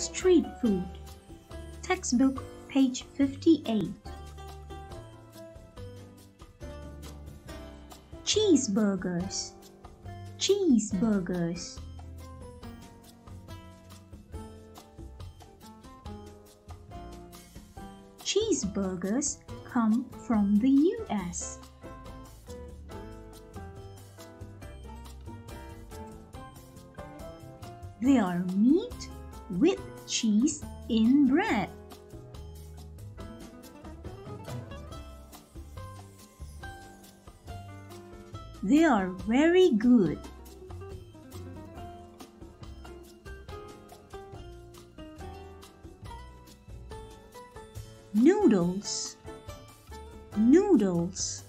Street food. Textbook, page 58. Cheeseburgers. Cheeseburgers. Cheeseburgers come from the US. They are meat with cheese in bread. They are very good. Noodles. Noodles.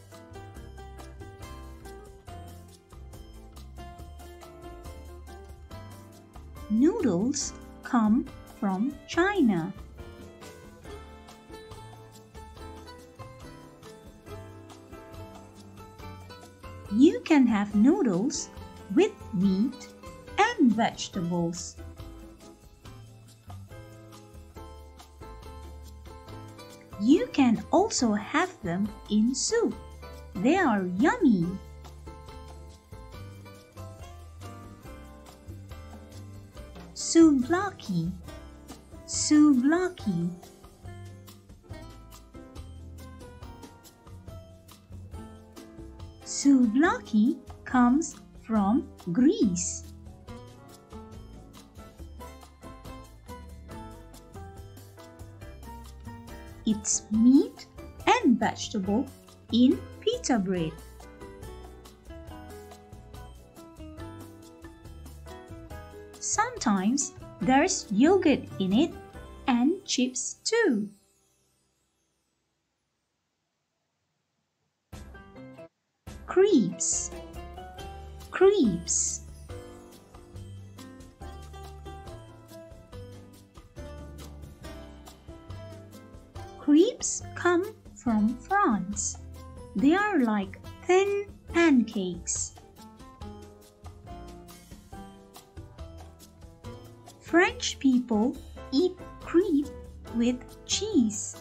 Noodles come from China. You can have noodles with meat and vegetables. You can also have them in soup. They are yummy. Souvlaki. Souvlaki. Souvlaki comes from Greece. It's meat and vegetable in pita bread. Sometimes there's yogurt in it and chips too. Crepes. Crepes. Crepes come from France. They are like thin pancakes. French people eat crepe with cheese.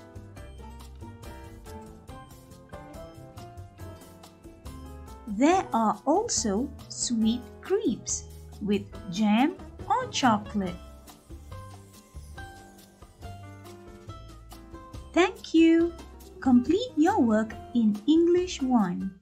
There are also sweet crepes with jam or chocolate. Thank you. Complete your work in English 1.